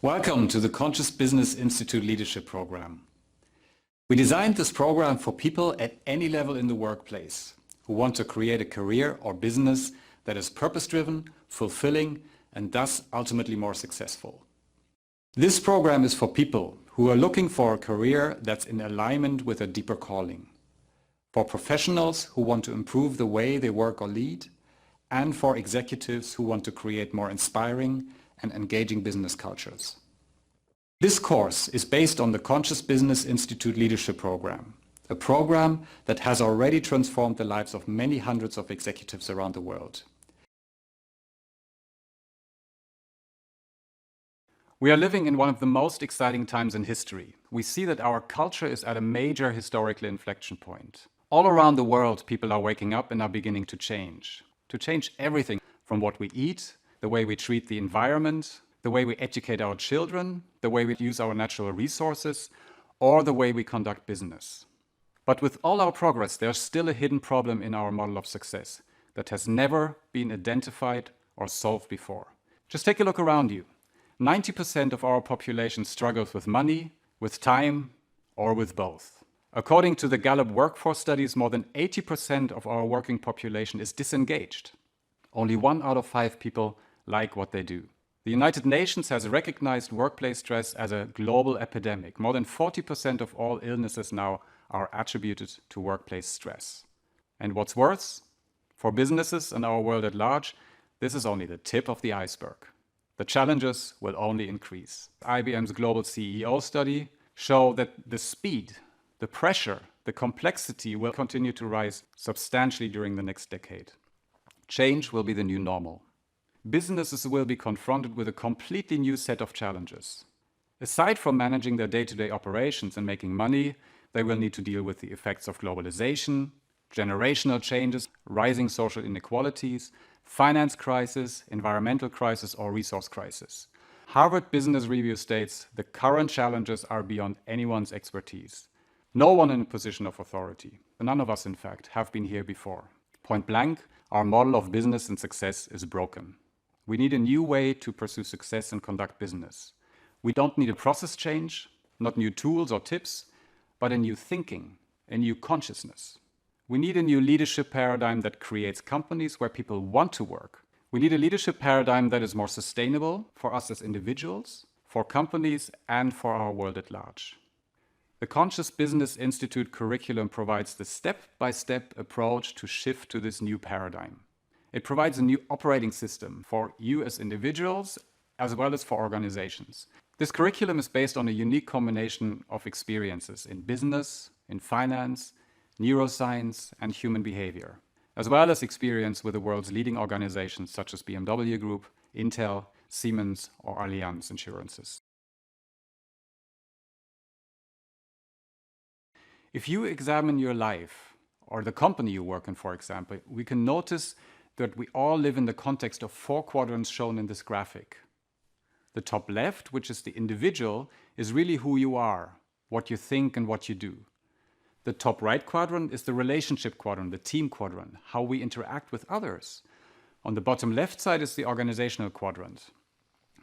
Welcome to the Conscious Business Institute Leadership Program. We designed this program for people at any level in the workplace who want to create a career or business that is purpose-driven, fulfilling, and thus ultimately more successful. This program is for people who are looking for a career that's in alignment with a deeper calling, for professionals who want to improve the way they work or lead, and for executives who want to create more inspiring and engaging business cultures. This course is based on the Conscious Business Institute Leadership Program, a program that has already transformed the lives of many hundreds of executives around the world. We are living in one of the most exciting times in history. We see that our culture is at a major historical inflection point. All around the world, people are waking up and are beginning to change everything from what we eat, the way we treat the environment, the way we educate our children, the way we use our natural resources, or the way we conduct business. But with all our progress, there's still a hidden problem in our model of success that has never been identified or solved before. Just take a look around you. 90% of our population struggles with money, with time, or with both. According to the Gallup workforce studies, more than 80% of our working population is disengaged. Only 1 out of 5 people like what they do. The United Nations has recognized workplace stress as a global epidemic. More than 40% of all illnesses now are attributed to workplace stress. And what's worse, for businesses and our world at large, this is only the tip of the iceberg. The challenges will only increase. IBM's global CEO study show that the speed, the pressure, the complexity will continue to rise substantially during the next decade. Change will be the new normal. Businesses will be confronted with a completely new set of challenges. Aside from managing their day-to-day operations and making money, they will need to deal with the effects of globalization, generational changes, rising social inequalities, finance crisis, environmental crisis, or resource crisis. Harvard Business Review states the current challenges are beyond anyone's expertise. No one in a position of authority, none of us in fact, have been here before. Point blank, our model of business and success is broken. We need a new way to pursue success and conduct business. We don't need a process change, not new tools or tips, but a new thinking, a new consciousness. We need a new leadership paradigm that creates companies where people want to work. We need a leadership paradigm that is more sustainable for us as individuals, for companies, and for our world at large. The Conscious Business Institute curriculum provides the step-by-step approach to shift to this new paradigm. It provides a new operating system for you as individuals as well as for organizations. This curriculum is based on a unique combination of experiences in business, in finance, neuroscience, and human behavior, as well as experience with the world's leading organizations such as BMW Group, Intel, Siemens, or Allianz Insurances. If you examine your life, or the company you work in, for example, we can notice that we all live in the context of 4 quadrants shown in this graphic. The top left, which is the individual, is really who you are, what you think and what you do. The top right quadrant is the relationship quadrant, the team quadrant, how we interact with others. On the bottom left side is the organizational quadrant,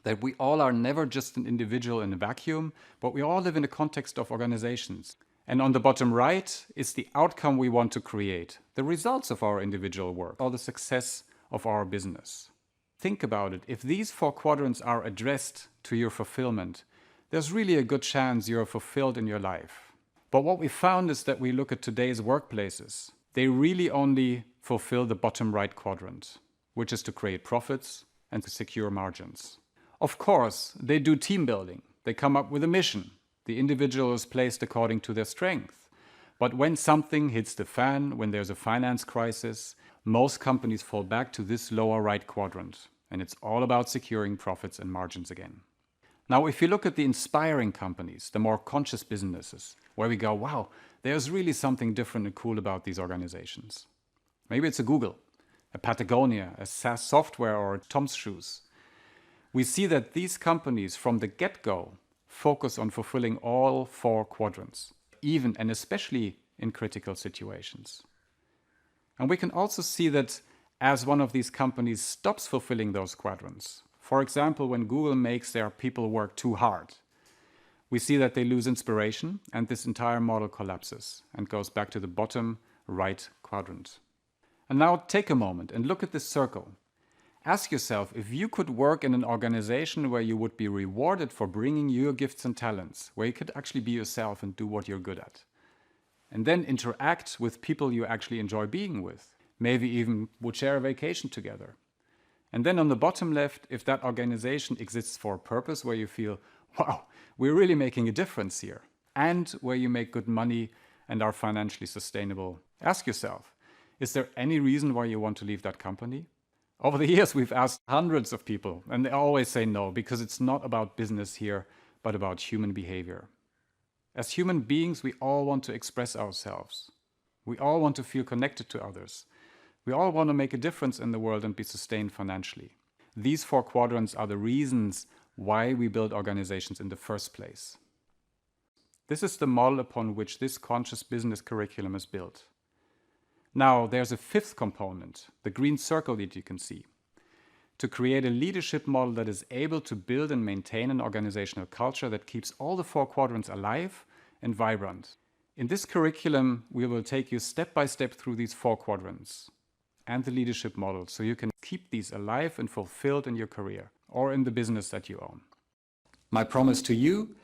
that we all are never just an individual in a vacuum, but we all live in the context of organizations. And on the bottom right is the outcome we want to create, the results of our individual work, or the success of our business. Think about it. If these 4 quadrants are addressed to your fulfillment, there's really a good chance you're fulfilled in your life. But what we found is that we look at today's workplaces, they really only fulfill the bottom right quadrant, which is to create profits and to secure margins. Of course, they do team building. They come up with a mission. The individual is placed according to their strength. But when something hits the fan, when there's a finance crisis, most companies fall back to this lower right quadrant. And it's all about securing profits and margins again. Now, if you look at the inspiring companies, the more conscious businesses, where we go, wow, there's really something different and cool about these organizations. Maybe it's a Google, a Patagonia, a SaaS software, or Tom's Shoes. We see that these companies from the get-go focus on fulfilling all 4 quadrants, even and especially in critical situations. And we can also see that as one of these companies stops fulfilling those quadrants, For example, when Google makes their people work too hard, we see that they lose inspiration and this entire model collapses and goes back to the bottom right quadrant. And now take a moment and look at this circle. Ask yourself if you could work in an organization where you would be rewarded for bringing your gifts and talents, where you could actually be yourself and do what you're good at. And then interact with people you actually enjoy being with. Maybe even would share a vacation together. And then on the bottom left, if that organization exists for a purpose where you feel, wow, we're really making a difference here, and where you make good money and are financially sustainable, ask yourself, is there any reason why you want to leave that company? Over the years, we've asked hundreds of people, and they always say no, because it's not about business here, but about human behavior. As human beings, we all want to express ourselves. We all want to feel connected to others. We all want to make a difference in the world and be sustained financially. These 4 quadrants are the reasons why we build organizations in the first place. This is the model upon which this conscious business curriculum is built. Now, there's a 5th component, the green circle that you can see, to create a leadership model that is able to build and maintain an organizational culture that keeps all the 4 quadrants alive and vibrant. In this curriculum, we will take you step by step through these 4 quadrants and the leadership model so you can keep these alive and fulfilled in your career or in the business that you own. My promise to you,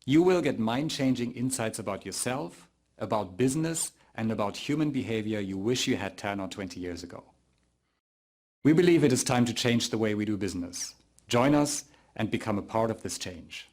you will get mind-changing insights about yourself, about business, and about human behavior you wish you had 10 or 20 years ago. We believe it is time to change the way we do business. Join us and become a part of this change.